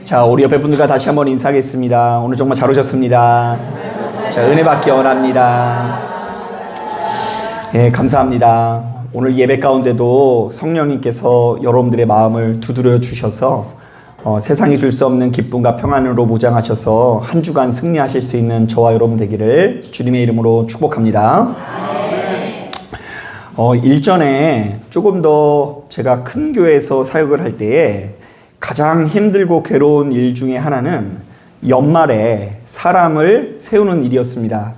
자, 우리 옆에 분들과 다시 한번 인사하겠습니다. 오늘 정말 잘 오셨습니다. 자, 은혜 받기 원합니다. 예, 감사합니다. 오늘 예배 가운데도 성령님께서 여러분들의 마음을 두드려 주셔서 세상이 줄 수 없는 기쁨과 평안으로 무장하셔서 한 주간 승리하실 수 있는 저와 여러분 되기를 주님의 이름으로 축복합니다. 일전에 조금 더 제가 큰 교회에서 사역을 할 때에 가장 힘들고 괴로운 일 중에 하나는 연말에 사람을 세우는 일이었습니다.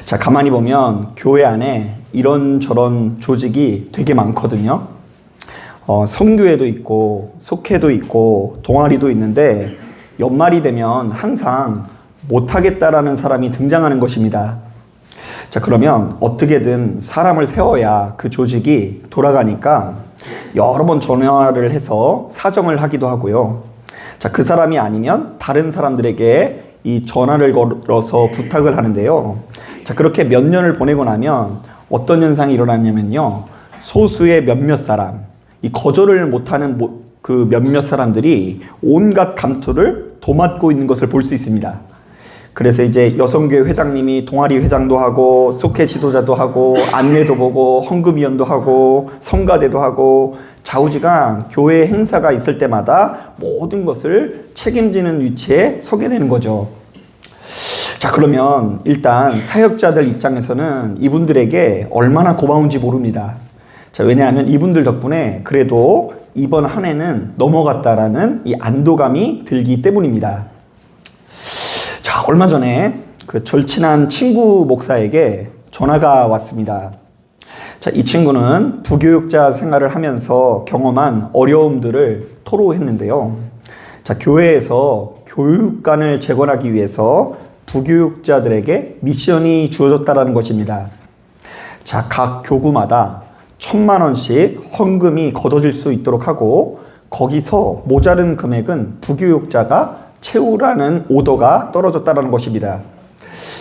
자, 가만히 보면 교회 안에 이런저런 조직이 되게 많거든요. 선교회도 있고 속회도 있고 동아리도 있는데 연말이 되면 항상 못하겠다라는 사람이 등장하는 것입니다. 자, 그러면 어떻게든 사람을 세워야 그 조직이 돌아가니까 여러 번 전화를 해서 사정을 하기도 하고요. 자, 그 사람이 아니면 다른 사람들에게 이 전화를 걸어서 부탁을 하는데요. 자, 그렇게 몇 년을 보내고 나면 어떤 현상이 일어나냐면요. 소수의 몇몇 사람, 이 거절을 못하는 그 몇몇 사람들이 온갖 감투를 도맡고 있는 것을 볼 수 있습니다. 그래서 이제 여성교회 회장님이 동아리 회장도 하고 속회 지도자도 하고 안내도 보고 헌금위원도 하고 성가대도 하고 좌우지간 교회 행사가 있을 때마다 모든 것을 책임지는 위치에 서게 되는 거죠. 자, 그러면 일단 사역자들 입장에서는 이분들에게 얼마나 고마운지 모릅니다. 자, 왜냐하면 이분들 덕분에 그래도 이번 한 해는 넘어갔다라는 이 안도감이 들기 때문입니다. 자, 얼마 전에 그 절친한 친구 목사에게 전화가 왔습니다. 자, 이 친구는 부교육자 생활을 하면서 경험한 어려움들을 토로했는데요. 자, 교회에서 교육관을 재건하기 위해서 부교육자들에게 미션이 주어졌다는 것입니다. 자, 각 교구마다 1,000만 원씩 헌금이 걷어질 수 있도록 하고 거기서 모자른 금액은 부교육자가 채우라는 오더가 떨어졌다는 것입니다.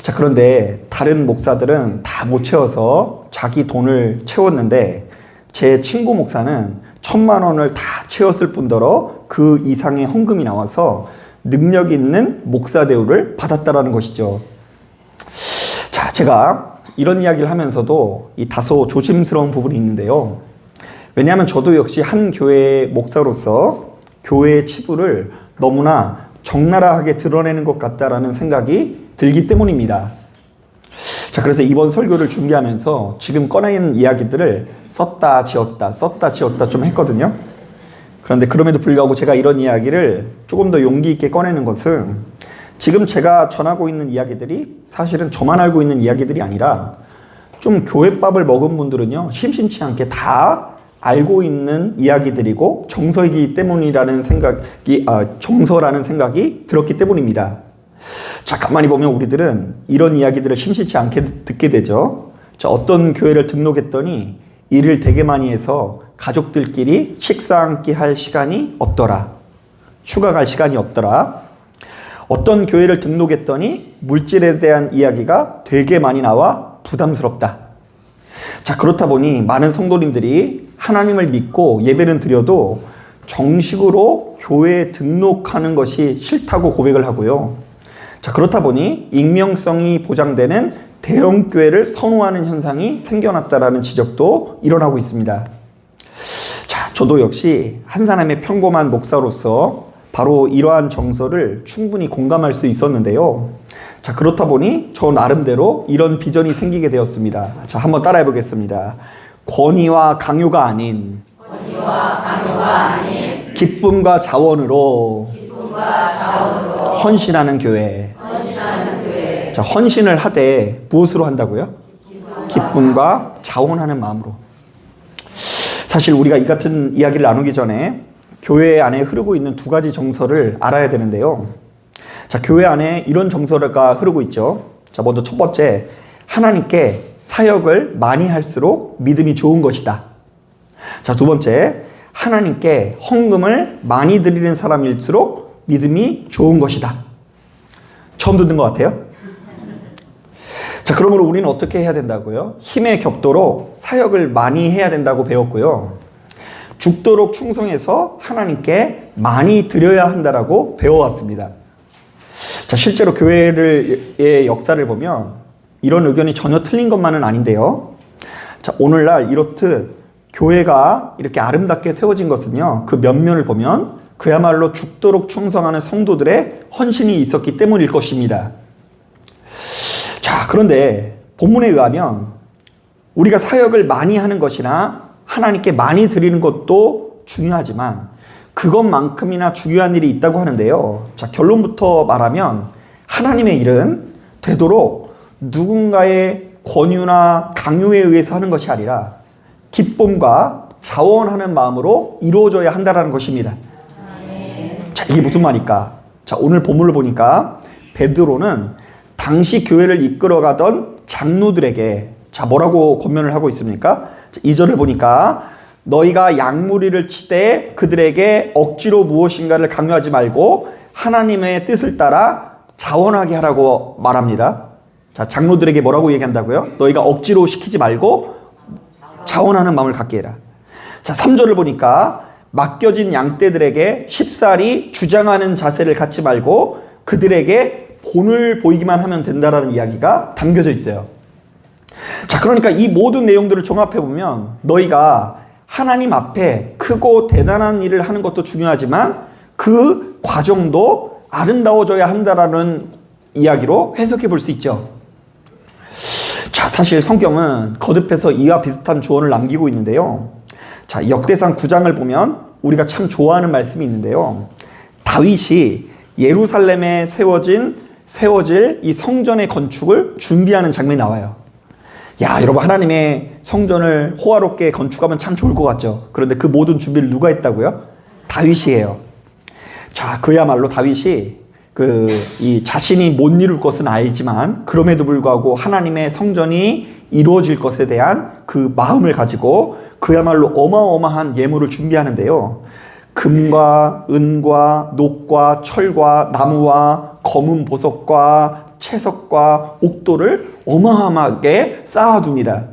자, 그런데 다른 목사들은 다 못 채워서 자기 돈을 채웠는데 제 친구 목사는 1,000만 원을 다 채웠을 뿐더러 그 이상의 헌금이 나와서 능력 있는 목사 대우를 받았다는 것이죠. 자, 제가 이런 이야기를 하면서도 이 다소 조심스러운 부분이 있는데요. 왜냐하면 저도 역시 한 교회의 목사로서 교회의 치부를 너무나 적나라하게 드러내는 것 같다라는 생각이 들기 때문입니다. 자, 그래서 이번 설교를 준비하면서 지금 꺼낸 이야기들을 썼다 지웠다 좀 했거든요. 그런데 그럼에도 불구하고 제가 이런 이야기를 조금 더 용기 있게 꺼내는 것은 지금 제가 전하고 있는 이야기들이 사실은 저만 알고 있는 이야기들이 아니라 좀 교회밥을 먹은 분들은요, 심심치 않게 다 알고 있는 이야기들이고 정서이기 때문이라는 정서라는 생각이 들었기 때문입니다. 자, 가만히 보면 우리들은 이런 이야기들을 심심치 않게 듣게 되죠. 자, 어떤 교회를 등록했더니 일을 되게 많이 해서 가족들끼리 식사 한 끼 할 시간이 없더라. 휴가 갈 시간이 없더라. 어떤 교회를 등록했더니 물질에 대한 이야기가 되게 많이 나와 부담스럽다. 자, 그렇다 보니 많은 성도님들이 하나님을 믿고 예배는 드려도 정식으로 교회에 등록하는 것이 싫다고 고백을 하고요. 자, 그렇다 보니 익명성이 보장되는 대형교회를 선호하는 현상이 생겨났다라는 지적도 일어나고 있습니다. 자, 저도 역시 한 사람의 평범한 목사로서 바로 이러한 정서를 충분히 공감할 수 있었는데요. 자, 그렇다 보니 저 나름대로 이런 비전이 생기게 되었습니다. 자, 한번 따라해 보겠습니다. 권위와 강요가 아닌 기쁨과 자원으로 헌신하는 교회. 자, 헌신을 하되 무엇으로 한다고요? 기쁨과 자원하는 마음으로. 사실 우리가 이 같은 이야기를 나누기 전에 교회 안에 흐르고 있는 두 가지 정서를 알아야 되는데요. 자, 교회 안에 이런 정서가 흐르고 있죠. 자, 먼저 첫 번째, 하나님께 사역을 많이 할수록 믿음이 좋은 것이다. 자, 두 번째, 하나님께 헌금을 많이 드리는 사람일수록 믿음이 좋은 것이다. 처음 듣는 것 같아요? 자, 그러므로 우리는 어떻게 해야 된다고요? 힘에 겹도록 사역을 많이 해야 된다고 배웠고요. 죽도록 충성해서 하나님께 많이 드려야 한다라고 배워왔습니다. 자, 실제로 교회의 역사를 보면 이런 의견이 전혀 틀린 것만은 아닌데요. 자, 오늘날 이렇듯 교회가 이렇게 아름답게 세워진 것은요, 그 면면을 보면 그야말로 죽도록 충성하는 성도들의 헌신이 있었기 때문일 것입니다. 자, 그런데 본문에 의하면 우리가 사역을 많이 하는 것이나 하나님께 많이 드리는 것도 중요하지만 그것만큼이나 중요한 일이 있다고 하는데요. 자, 결론부터 말하면 하나님의 일은 되도록 누군가의 권유나 강요에 의해서 하는 것이 아니라 기쁨과 자원하는 마음으로 이루어져야 한다는 것입니다. 자, 이게 무슨 말일까? 자, 오늘 본문을 보니까 베드로는 당시 교회를 이끌어가던 장로들에게 자, 뭐라고 권면을 하고 있습니까? 2절을 보니까 너희가 양무리를 치되 그들에게 억지로 무엇인가를 강요하지 말고 하나님의 뜻을 따라 자원하게 하라고 말합니다. 자, 장로들에게 뭐라고 얘기한다고요? 너희가 억지로 시키지 말고 자원하는 마음을 갖게 해라. 자, 3절을 보니까 맡겨진 양떼들에게 쉽사리 주장하는 자세를 갖지 말고 그들에게 본을 보이기만 하면 된다라는 이야기가 담겨져 있어요. 자, 그러니까 이 모든 내용들을 종합해보면 너희가 하나님 앞에 크고 대단한 일을 하는 것도 중요하지만 그 과정도 아름다워져야 한다라는 이야기로 해석해 볼 수 있죠. 자, 사실 성경은 거듭해서 이와 비슷한 조언을 남기고 있는데요. 자, 역대상 9장을 보면 우리가 참 좋아하는 말씀이 있는데요. 다윗이 예루살렘에 세워질 이 성전의 건축을 준비하는 장면이 나와요. 야, 여러분, 하나님의 성전을 호화롭게 건축하면 참 좋을 것 같죠. 그런데 그 모든 준비를 누가 했다고요? 다윗이에요. 자, 그야말로 다윗이 이 자신이 못 이룰 것은 알지만 그럼에도 불구하고 하나님의 성전이 이루어질 것에 대한 그 마음을 가지고 그야말로 어마어마한 예물을 준비하는데요. 금과 은과 녹과 철과 나무와 검은 보석과 채석과 옥도를 어마어마하게 쌓아둡니다.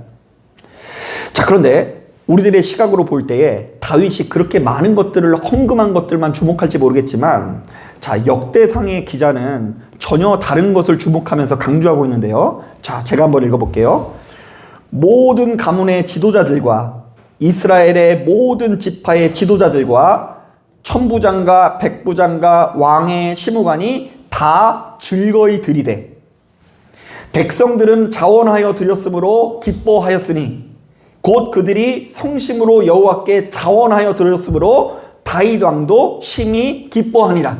자, 그런데 우리들의 시각으로 볼 때에 다윗이 그렇게 많은 것들을 헌금한 것들만 주목할지 모르겠지만 자, 역대상의 기자는 전혀 다른 것을 주목하면서 강조하고 있는데요. 자, 제가 한번 읽어볼게요. 모든 가문의 지도자들과 이스라엘의 모든 지파의 지도자들과 천부장과 백부장과 왕의 시무관이 다 즐거이 드리되 백성들은 자원하여 드렸으므로 기뻐하였으니 곧 그들이 성심으로 여호와께 자원하여 드렸으므로 다윗 왕도 심히 기뻐하니라.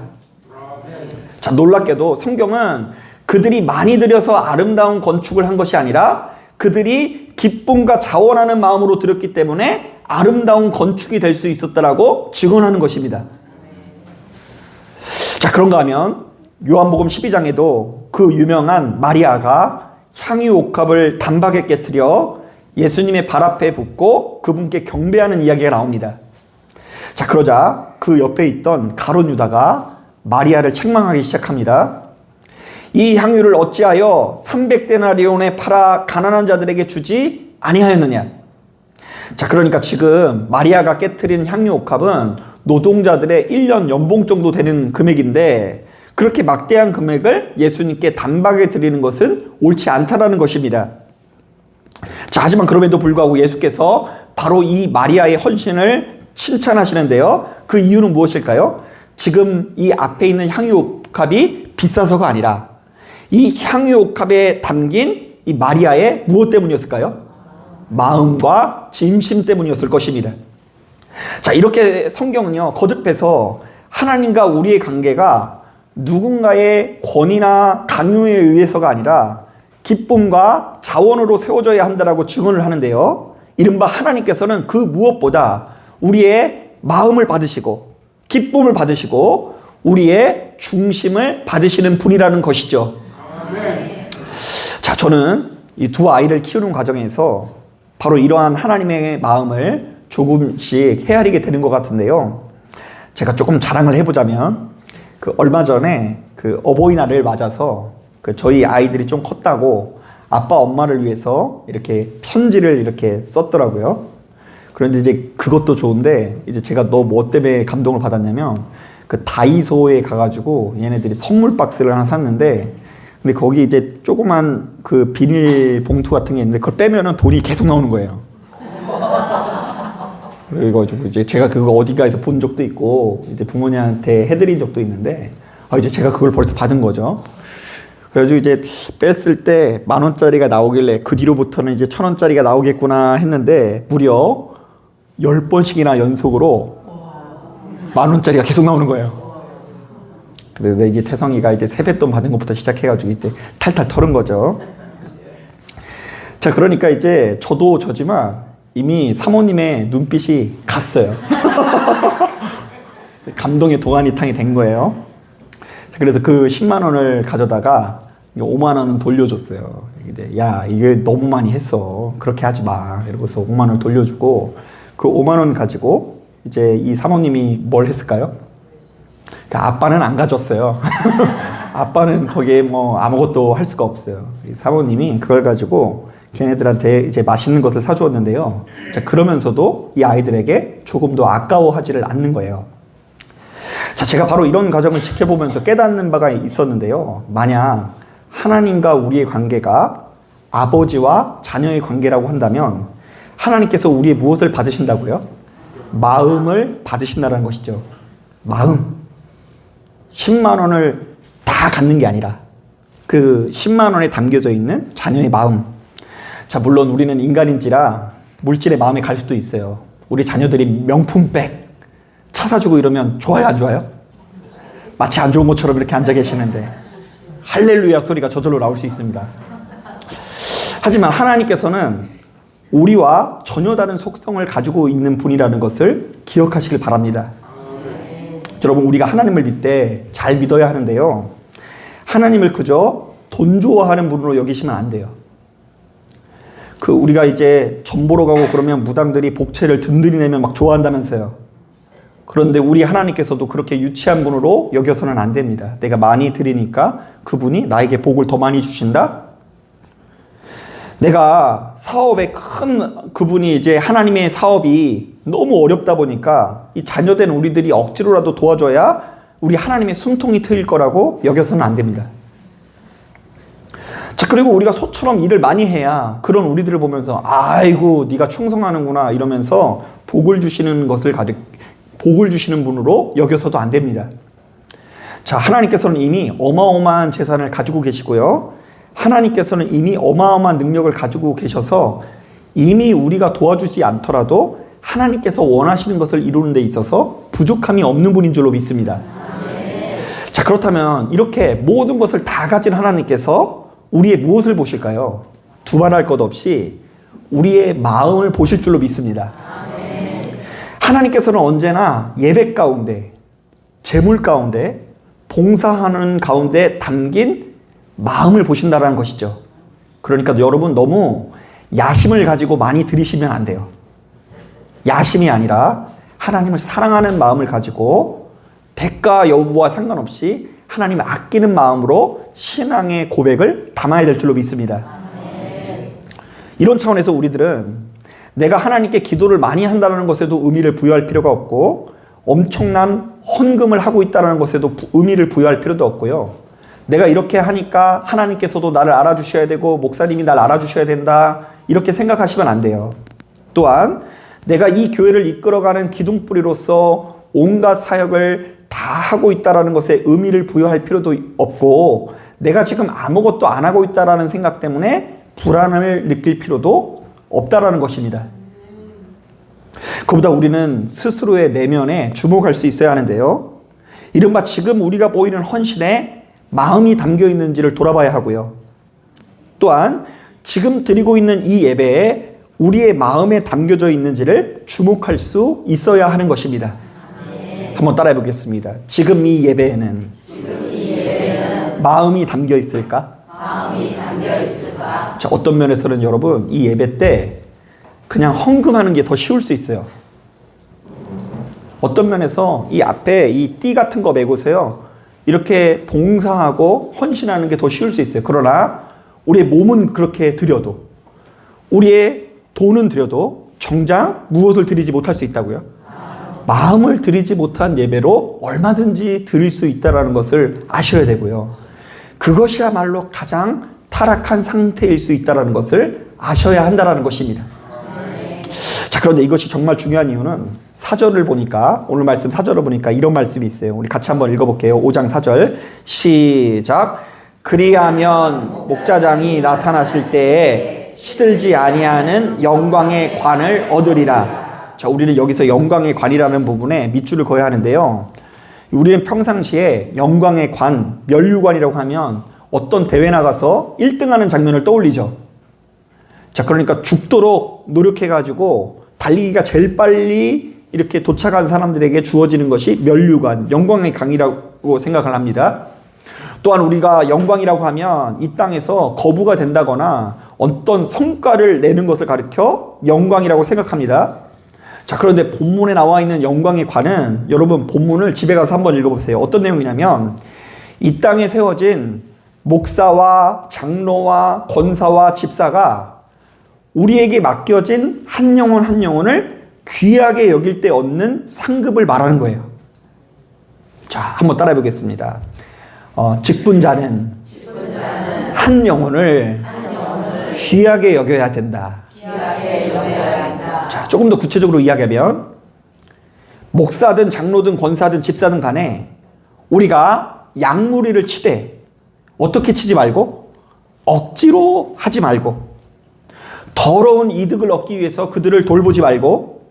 자, 놀랍게도 성경은 그들이 많이 드려서 아름다운 건축을 한 것이 아니라 그들이 기쁨과 자원하는 마음으로 드렸기 때문에 아름다운 건축이 될 수 있었다라고 증언하는 것입니다. 자, 그런가 하면 요한복음 12장에도 그 유명한 마리아가 향유 옥합을 단박에 깨트려 예수님의 발 앞에 붓고 그분께 경배하는 이야기가 나옵니다. 자, 그러자 그 옆에 있던 가룟 유다가 마리아를 책망하기 시작합니다. 이 향유를 어찌하여 300데나리온에 팔아 가난한 자들에게 주지 아니하였느냐. 자, 그러니까 지금 마리아가 깨트린 향유 옥합은 노동자들의 1년 연봉 정도 되는 금액인데 그렇게 막대한 금액을 예수님께 단박에 드리는 것은 옳지 않다라는 것입니다. 자, 하지만 그럼에도 불구하고 예수께서 바로 이 마리아의 헌신을 칭찬하시는데요. 그 이유는 무엇일까요? 지금 이 앞에 있는 향유옥합이 비싸서가 아니라 이 향유옥합에 담긴 이 마리아의 무엇 때문이었을까요? 마음과 진심 때문이었을 것입니다. 자, 이렇게 성경은요, 거듭해서 하나님과 우리의 관계가 누군가의 권위나 강요에 의해서가 아니라 기쁨과 자원으로 세워져야 한다라고 증언을 하는데요. 이른바 하나님께서는 그 무엇보다 우리의 마음을 받으시고 기쁨을 받으시고 우리의 중심을 받으시는 분이라는 것이죠. 자, 저는 이 두 아이를 키우는 과정에서 바로 이러한 하나님의 마음을 조금씩 헤아리게 되는 것 같은데요. 제가 조금 자랑을 해보자면 얼마 전에 어버이날을 맞아서 저희 아이들이 좀 컸다고 아빠 엄마를 위해서 이렇게 편지를 이렇게 썼더라고요. 그런데 이제 그것도 좋은데 이제 제가 너 뭐 때문에 감동을 받았냐면 그 다이소에 가가지고 얘네들이 선물 박스를 하나 샀는데 근데 거기 이제 조그만 그 비닐 봉투 같은 게 있는데 그걸 빼면은 돈이 계속 나오는 거예요. 그래가지고 이제 제가 그거 어디가에서 본 적도 있고 이제 부모님한테 해드린 적도 있는데 이제 제가 그걸 벌써 받은 거죠. 그래가지고 이제 뺐을 때 10,000원짜리가 나오길래 그 뒤로부터는 이제 1,000원짜리가 나오겠구나 했는데 무려 10번씩이나 연속으로 10,000원짜리가 계속 나오는 거예요. 그래서 이게 태성이가 이제 세뱃돈 받은 것부터 시작해가지고 이때 탈탈 털은 거죠. 자, 그러니까 이제 저도 저지만 이미 사모님의 눈빛이 갔어요. 감동의 도가니탕이 된 거예요. 그래서 그 10만 원을 가져다가 5만 원은 돌려줬어요. 야, 이게 너무 많이 했어. 그렇게 하지 마. 이러고서 5만 원 돌려주고 그 5만 원 가지고 이제 이 사모님이 뭘 했을까요? 그러니까 아빠는 안 가졌어요. 아빠는 거기에 뭐 아무것도 할 수가 없어요. 이 사모님이 그걸 가지고 걔네들한테 이제 맛있는 것을 사주었는데요. 자, 그러면서도 이 아이들에게 조금 더 아까워하지를 않는 거예요. 자, 제가 바로 이런 과정을 지켜보면서 깨닫는 바가 있었는데요. 만약 하나님과 우리의 관계가 아버지와 자녀의 관계라고 한다면 하나님께서 우리의 무엇을 받으신다고요? 마음을 받으신다는 것이죠. 마음. 10만 원을 다 갖는 게 아니라 그 10만 원에 담겨져 있는 자녀의 마음. 자, 물론 우리는 인간인지라 물질의 마음에 갈 수도 있어요. 우리 자녀들이 명품백, 차 사주고 이러면 좋아요, 안 좋아요? 마치 안 좋은 것처럼 이렇게 앉아 계시는데 할렐루야 소리가 저절로 나올 수 있습니다. 하지만 하나님께서는 우리와 전혀 다른 속성을 가지고 있는 분이라는 것을 기억하시길 바랍니다. 여러분, 우리가 하나님을 믿되 잘 믿어야 하는데요. 하나님을 그저 돈 좋아하는 분으로 여기시면 안 돼요. 그 우리가 이제 전 보러 가고 그러면 무당들이 복채를 든든히 내면 막 좋아한다면서요. 그런데 우리 하나님께서도 그렇게 유치한 분으로 여겨서는 안 됩니다. 내가 많이 드리니까 그분이 나에게 복을 더 많이 주신다? 내가 사업에 큰 그분이 이제 하나님의 사업이 너무 어렵다 보니까 이 자녀된 우리들이 억지로라도 도와줘야 우리 하나님의 숨통이 트일 거라고 여겨서는 안 됩니다. 자, 그리고 우리가 소처럼 일을 많이 해야 그런 우리들을 보면서 아이고 네가 충성하는구나 이러면서 복을 주시는 분으로 여겨서도 안 됩니다. 자, 하나님께서는 이미 어마어마한 재산을 가지고 계시고요. 하나님께서는 이미 어마어마한 능력을 가지고 계셔서 이미 우리가 도와주지 않더라도 하나님께서 원하시는 것을 이루는 데 있어서 부족함이 없는 분인 줄로 믿습니다. 자, 그렇다면 이렇게 모든 것을 다 가진 하나님께서 우리의 무엇을 보실까요? 두말할 것 없이 우리의 마음을 보실 줄로 믿습니다. 하나님께서는 언제나 예배 가운데, 재물 가운데, 봉사하는 가운데 담긴 마음을 보신다는 것이죠. 그러니까 여러분 너무 야심을 가지고 많이 드리시면 안 돼요. 야심이 아니라 하나님을 사랑하는 마음을 가지고 대가 여부와 상관없이 하나님을 아끼는 마음으로 신앙의 고백을 담아야 될 줄로 믿습니다. 이런 차원에서 우리들은 내가 하나님께 기도를 많이 한다는 것에도 의미를 부여할 필요가 없고 엄청난 헌금을 하고 있다는 것에도 의미를 부여할 필요도 없고요. 내가 이렇게 하니까 하나님께서도 나를 알아주셔야 되고 목사님이 나를 알아주셔야 된다 이렇게 생각하시면 안 돼요. 또한 내가 이 교회를 이끌어가는 기둥뿌리로서 온갖 사역을 다 하고 있다는 것에 의미를 부여할 필요도 없고 내가 지금 아무것도 안 하고 있다는 생각 때문에 불안을 느낄 필요도 없다라는 것입니다. 그보다 우리는 스스로의 내면에 주목할 수 있어야 하는데요. 이른바 지금 우리가 보이는 헌신에 마음이 담겨 있는지를 돌아봐야 하고요. 또한 지금 드리고 있는 이 예배에 우리의 마음에 담겨져 있는지를 주목할 수 있어야 하는 것입니다. 한번 따라해 보겠습니다. 지금 이 예배에는 마음이 담겨 있을까? 자, 어떤 면에서는 여러분 이 예배 때 그냥 헌금하는 게 더 쉬울 수 있어요. 어떤 면에서 이 앞에 이 띠 같은 거 메고서요 이렇게 봉사하고 헌신하는 게 더 쉬울 수 있어요. 그러나 우리의 몸은 그렇게 드려도 우리의 돈은 드려도 정작 무엇을 드리지 못할 수 있다고요? 마음을 드리지 못한 예배로 얼마든지 드릴 수 있다는 것을 아셔야 되고요. 그것이야말로 가장 타락한 상태일 수 있다는 것을 아셔야 한다는 것입니다. 자, 그런데 이것이 정말 중요한 이유는 사절을 보니까, 오늘 말씀 사절을 보니까 이런 말씀이 있어요. 우리 같이 한번 읽어볼게요. 5장 4절 시작. 그리하면 목자장이 나타나실 때에 시들지 아니하는 영광의 관을 얻으리라. 자, 우리는 여기서 영광의 관이라는 부분에 밑줄을 그어야 하는데요. 우리는 평상시에 영광의 관, 면류관이라고 하면 어떤 대회 나가서 1등하는 장면을 떠올리죠. 자, 그러니까 죽도록 노력해가지고 달리기가 제일 빨리 이렇게 도착한 사람들에게 주어지는 것이 면류관, 영광의 강이라고 생각을 합니다. 또한 우리가 영광이라고 하면 이 땅에서 거부가 된다거나 어떤 성과를 내는 것을 가리켜 영광이라고 생각합니다. 자, 그런데 본문에 나와 있는 영광의 관은, 여러분 본문을 집에 가서 한번 읽어보세요. 어떤 내용이냐면 이 땅에 세워진 목사와 장로와 권사와 집사가 우리에게 맡겨진 한 영혼 한 영혼을 귀하게 여길 때 얻는 상급을 말하는 거예요. 자, 한번 따라해 보겠습니다. 직분자는 한 영혼을 귀하게 여겨야 된다. 자, 조금 더 구체적으로 이야기하면 목사든 장로든 권사든 집사든 간에 우리가 양무리를 치되 어떻게 치지 말고 억지로 하지 말고 더러운 이득을 얻기 위해서 그들을 돌보지 말고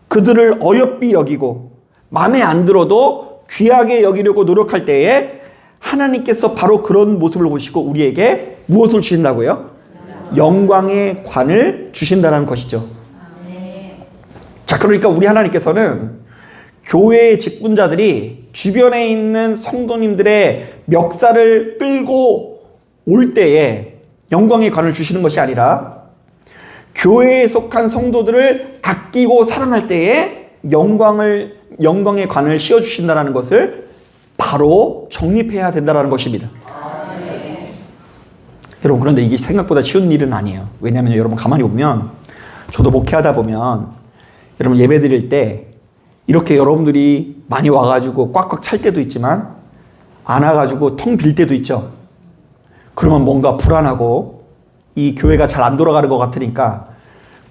그들을 어여삐 여기고 마음에 안 들어도 귀하게 여기려고 노력할 때에 하나님께서 바로 그런 모습을 보시고 우리에게 무엇을 주신다고요? 영광의 관을 주신다는 것이죠. 자, 그러니까 우리 하나님께서는 교회의 직분자들이 주변에 있는 성도님들의 멱살을 끌고 올 때에 영광의 관을 주시는 것이 아니라 교회에 속한 성도들을 아끼고 사랑할 때에 영광의 관을 씌워주신다는 것을 바로 정립해야 된다는 것입니다. 여러분, 그런데 이게 생각보다 쉬운 일은 아니에요. 왜냐하면 여러분 가만히 보면, 저도 목회하다 보면 여러분 예배 드릴 때 이렇게 여러분들이 많이 와가지고 꽉꽉 찰 때도 있지만 안 와가지고 텅 빌 때도 있죠. 그러면 뭔가 불안하고 이 교회가 잘 안 돌아가는 것 같으니까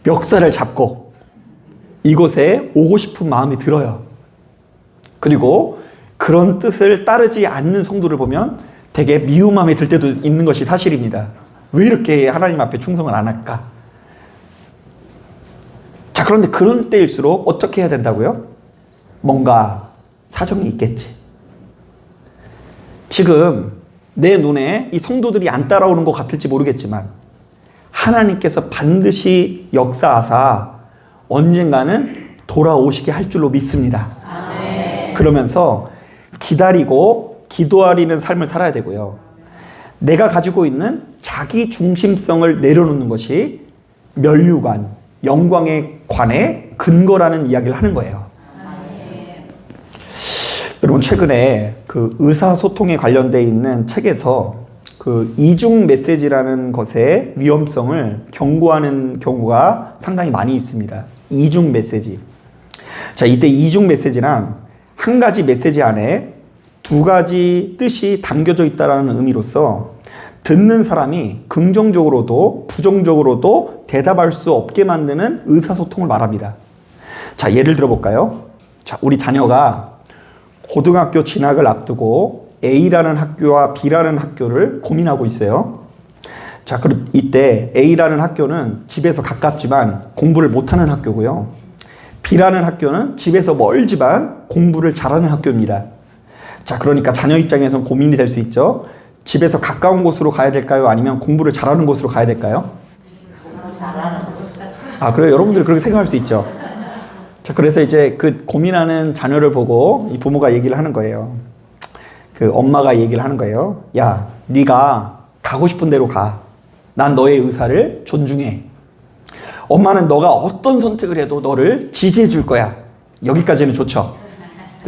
멱살을 잡고 이곳에 오고 싶은 마음이 들어요. 그리고 그런 뜻을 따르지 않는 성도를 보면 되게 미운 마음이 들 때도 있는 것이 사실입니다. 왜 이렇게 하나님 앞에 충성을 안 할까? 자, 그런데 그런 때일수록 어떻게 해야 된다고요? 뭔가 사정이 있겠지. 지금 내 눈에 이 성도들이 안 따라오는 것 같을지 모르겠지만 하나님께서 반드시 역사하사 언젠가는 돌아오시게 할 줄로 믿습니다. 그러면서 기다리고 기도하리는 삶을 살아야 되고요. 내가 가지고 있는 자기 중심성을 내려놓는 것이 면류관, 영광의 관의 근거라는 이야기를 하는 거예요. 여러분, 최근에 그 의사소통에 관련되어 있는 책에서 그 이중 메시지라는 것의 위험성을 경고하는 경우가 상당히 많이 있습니다. 이중 메시지. 자, 이때 이중 메시지란 한 가지 메시지 안에 두 가지 뜻이 담겨져 있다는 의미로서 듣는 사람이 긍정적으로도 부정적으로도 대답할 수 없게 만드는 의사소통을 말합니다. 자, 예를 들어볼까요? 자, 우리 자녀가 고등학교 진학을 앞두고 A라는 학교와 B라는 학교를 고민하고 있어요. 자, 그럼 이때 A라는 학교는 집에서 가깝지만 공부를 못하는 학교고요. B라는 학교는 집에서 멀지만 공부를 잘하는 학교입니다. 자, 그러니까 자녀 입장에서는 고민이 될 수 있죠. 집에서 가까운 곳으로 가야 될까요? 아니면 공부를 잘하는 곳으로 가야 될까요? 아, 그래요? 여러분들 그렇게 생각할 수 있죠. 자, 그래서 이제 그 고민하는 자녀를 보고 이 부모가 얘기를 하는 거예요. 그 엄마가 얘기를 하는 거예요. 야, 네가 가고 싶은 대로 가. 난 너의 의사를 존중해. 엄마는 너가 어떤 선택을 해도 너를 지지해 줄 거야. 여기까지는 좋죠.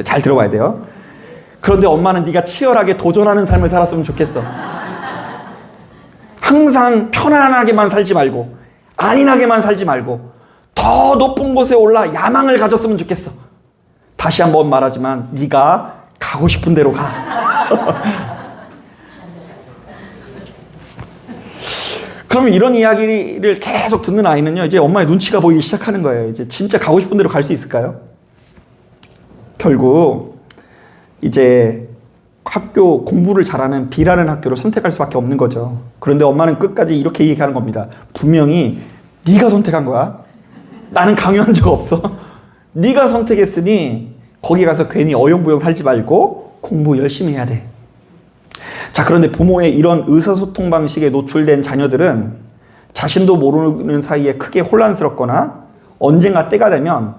잘 들어봐야 돼요. 그런데 엄마는 네가 치열하게 도전하는 삶을 살았으면 좋겠어. 항상 편안하게만 살지 말고 안인하게만 살지 말고 더 더 높은 곳에 올라 야망을 가졌으면 좋겠어. 다시 한번 말하지만 네가 가고 싶은 대로 가. 그러면 이런 이야기를 계속 듣는 아이는요, 이제 엄마의 눈치가 보이기 시작하는 거예요. 이제 진짜 가고 싶은 대로 갈 수 있을까요? 결국 이제 학교 공부를 잘하는 B라는 학교를 선택할 수밖에 없는 거죠. 그런데 엄마는 끝까지 이렇게 얘기하는 겁니다. 분명히 네가 선택한 거야. 나는 강요한 적 없어. 네가 선택했으니 거기 가서 괜히 어영부영 살지 말고 공부 열심히 해야 돼. 자, 그런데 부모의 이런 의사소통 방식에 노출된 자녀들은 자신도 모르는 사이에 크게 혼란스럽거나 언젠가 때가 되면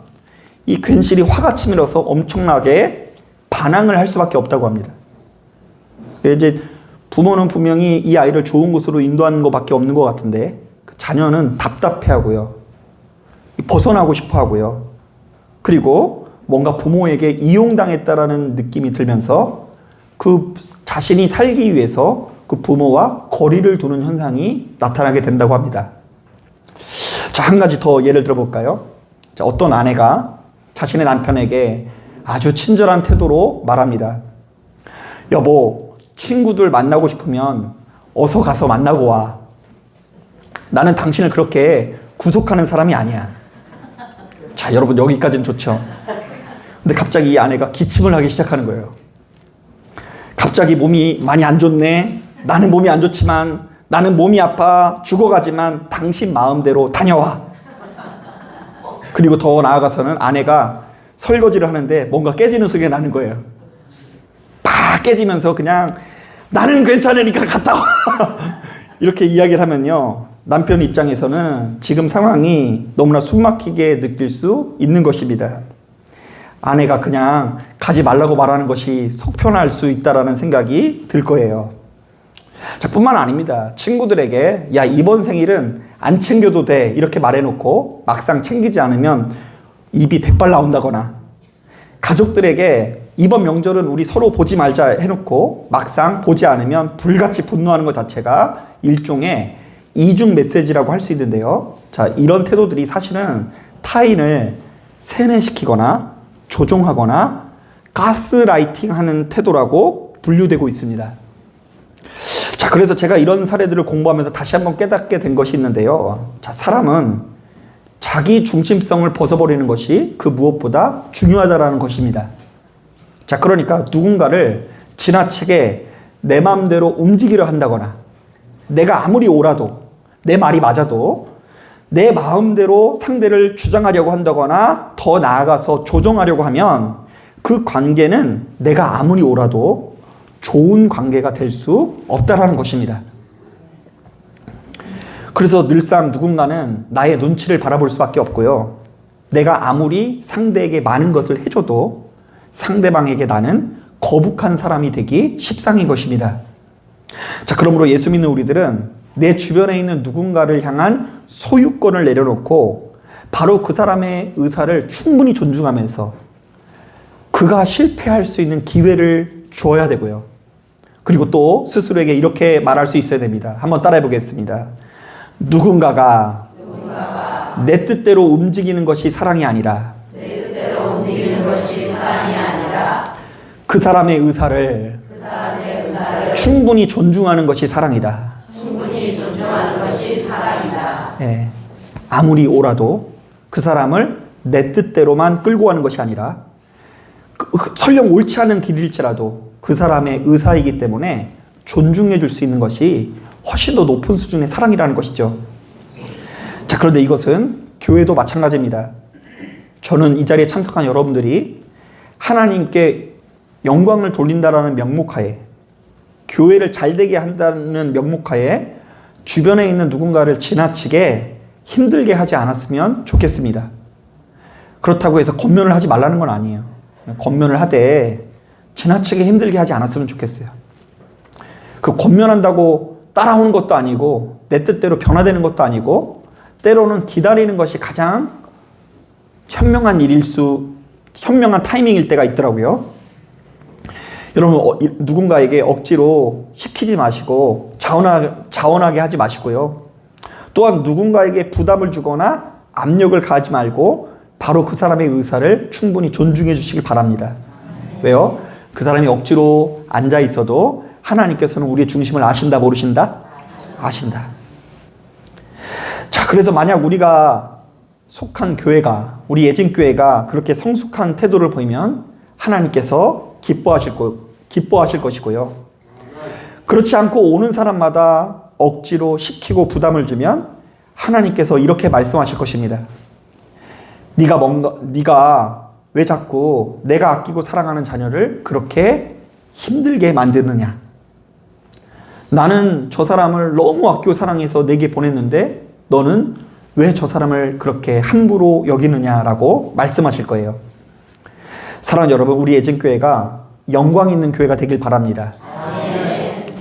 이 괜시리 화가 치밀어서 엄청나게 반항을 할 수밖에 없다고 합니다. 이제 부모는 분명히 이 아이를 좋은 곳으로 인도하는 것밖에 없는 것 같은데 자녀는 답답해하고요. 벗어나고 싶어 하고요. 그리고 뭔가 부모에게 이용당했다라는 느낌이 들면서 그 자신이 살기 위해서 그 부모와 거리를 두는 현상이 나타나게 된다고 합니다. 자, 한 가지 더 예를 들어볼까요? 자, 어떤 아내가 자신의 남편에게 아주 친절한 태도로 말합니다. 여보, 친구들 만나고 싶으면 어서 가서 만나고 와. 나는 당신을 그렇게 구속하는 사람이 아니야. 자, 여러분 여기까지는 좋죠. 근데 갑자기 이 아내가 기침을 하기 시작하는 거예요. 갑자기 몸이 많이 안 좋네. 나는 몸이 안 좋지만 나는 몸이 아파 죽어가지만 당신 마음대로 다녀와. 그리고 더 나아가서는 아내가 설거지를 하는데 뭔가 깨지는 소리가 나는 거예요. 팍 깨지면서 그냥 나는 괜찮으니까 갔다 와. 이렇게 이야기를 하면요, 남편 입장에서는 지금 상황이 너무나 숨막히게 느낄 수 있는 것입니다. 아내가 그냥 가지 말라고 말하는 것이 속 편할 수 있다라는 생각이 들 거예요. 자, 뿐만 아닙니다. 친구들에게 야, 이번 생일은 안 챙겨도 돼 이렇게 말해놓고 막상 챙기지 않으면 입이 대빨 나온다거나, 가족들에게 이번 명절은 우리 서로 보지 말자 해놓고 막상 보지 않으면 불같이 분노하는 것 자체가 일종의 이중 메시지라고 할 수 있는데요. 자, 이런 태도들이 사실은 타인을 세뇌시키거나 조종하거나 가스라이팅하는 태도라고 분류되고 있습니다. 자, 그래서 제가 이런 사례들을 공부하면서 다시 한번 깨닫게 된 것이 있는데요. 자, 사람은 자기 중심성을 벗어버리는 것이 그 무엇보다 중요하다라는 것입니다. 자, 그러니까 누군가를 지나치게 내 마음대로 움직이려 한다거나, 내가 아무리 옳아도, 내 말이 맞아도 내 마음대로 상대를 주장하려고 한다거나 더 나아가서 조정하려고 하면 그 관계는 내가 아무리 옳아도 좋은 관계가 될 수 없다라는 것입니다. 그래서 늘상 누군가는 나의 눈치를 바라볼 수밖에 없고요. 내가 아무리 상대에게 많은 것을 해줘도 상대방에게 나는 거북한 사람이 되기 십상인 것입니다. 자, 그러므로 예수 믿는 우리들은 내 주변에 있는 누군가를 향한 소유권을 내려놓고 바로 그 사람의 의사를 충분히 존중하면서 그가 실패할 수 있는 기회를 줘야 되고요. 그리고 또 스스로에게 이렇게 말할 수 있어야 됩니다. 한번 따라해 보겠습니다. 누군가가 내 뜻대로 움직이는 것이 사랑이 아니라 그 사람의 의사를 충분히 존중하는 것이 사랑이다. 예, 아무리 옳아도 그 사람을 내 뜻대로만 끌고 가는 것이 아니라 설령 옳지 않은 길일지라도 그 사람의 의사이기 때문에 존중해 줄 수 있는 것이 훨씬 더 높은 수준의 사랑이라는 것이죠. 자, 그런데 이것은 교회도 마찬가지입니다. 저는 이 자리에 참석한 여러분들이 하나님께 영광을 돌린다라는 명목하에, 교회를 잘되게 한다는 명목하에 주변에 있는 누군가를 지나치게 힘들게 하지 않았으면 좋겠습니다. 그렇다고 해서 권면을 하지 말라는 건 아니에요. 권면을 하되 지나치게 힘들게 하지 않았으면 좋겠어요. 그 권면한다고 따라오는 것도 아니고 내 뜻대로 변화되는 것도 아니고 때로는 기다리는 것이 가장 현명한 현명한 타이밍일 때가 있더라고요. 여러분, 누군가에게 억지로 시키지 마시고 자원하게 하지 마시고요. 또한 누군가에게 부담을 주거나 압력을 가하지 말고 바로 그 사람의 의사를 충분히 존중해 주시길 바랍니다. 왜요? 그 사람이 억지로 앉아 있어도 하나님께서는 우리의 중심을 아신다, 모르신다? 아신다. 자, 그래서 만약 우리가 속한 교회가, 우리 예진교회가 그렇게 성숙한 태도를 보이면 하나님께서 기뻐하실 것이고요. 그렇지 않고 오는 사람마다 억지로 시키고 부담을 주면 하나님께서 이렇게 말씀하실 것입니다. 네가 왜 자꾸 내가 아끼고 사랑하는 자녀를 그렇게 힘들게 만드느냐? 나는 저 사람을 너무 아끼고 사랑해서 내게 보냈는데 너는 왜 저 사람을 그렇게 함부로 여기느냐라고 말씀하실 거예요. 사랑하는 여러분, 우리 예진교회가 영광 있는 교회가 되길 바랍니다.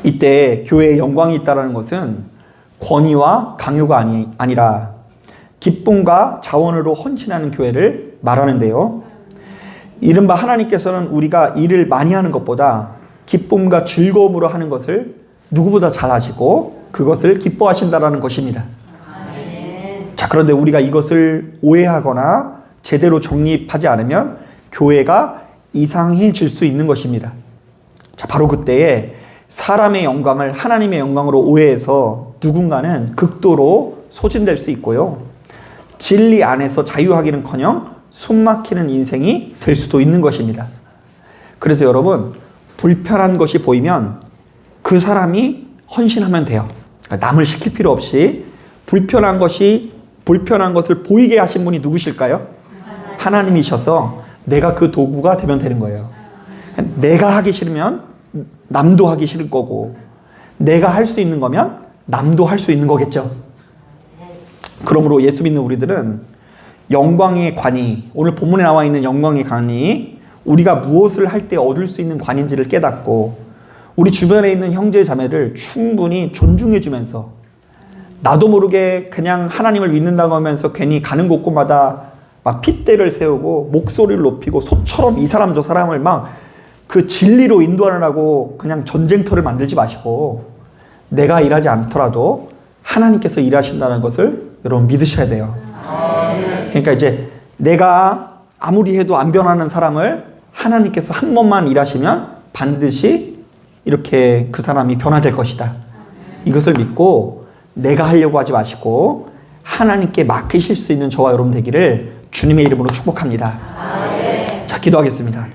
이때 교회에 영광이 있다는 것은 권위와 강요가 아니라 기쁨과 자원으로 헌신하는 교회를 말하는데요. 이른바 하나님께서는 우리가 일을 많이 하는 것보다 기쁨과 즐거움으로 하는 것을 누구보다 잘 아시고 그것을 기뻐하신다는 것입니다. 자, 그런데 우리가 이것을 오해하거나 제대로 정립하지 않으면 교회가 이상해질 수 있는 것입니다. 자, 바로 그때에 사람의 영광을 하나님의 영광으로 오해해서 누군가는 극도로 소진될 수 있고요. 진리 안에서 자유하기는커녕 숨막히는 인생이 될 수도 있는 것입니다. 그래서 여러분, 불편한 것이 보이면 그 사람이 헌신하면 돼요. 그러니까 남을 시킬 필요 없이 불편한 것을 보이게 하신 분이 누구실까요? 하나님이셔서 내가 그 도구가 되면 되는 거예요. 내가 하기 싫으면 남도 하기 싫을 거고, 내가 할 수 있는 거면 남도 할 수 있는 거겠죠. 그러므로 예수 믿는 우리들은 영광의 관이, 오늘 본문에 나와 있는 영광의 관이 우리가 무엇을 할 때 얻을 수 있는 관인지를 깨닫고 우리 주변에 있는 형제 자매를 충분히 존중해 주면서 나도 모르게 그냥 하나님을 믿는다고 하면서 괜히 가는 곳곳마다 막 핏대를 세우고 목소리를 높이고 소처럼 이 사람 저 사람을 막 그 진리로 인도하느라고 그냥 전쟁터를 만들지 마시고 내가 일하지 않더라도 하나님께서 일하신다는 것을 여러분 믿으셔야 돼요. 그러니까 이제 내가 아무리 해도 안 변하는 사람을 하나님께서 한 번만 일하시면 반드시 이렇게 그 사람이 변화될 것이다. 이것을 믿고 내가 하려고 하지 마시고 하나님께 맡기실 수 있는 저와 여러분 되기를 주님의 이름으로 축복합니다. 자, 기도하겠습니다.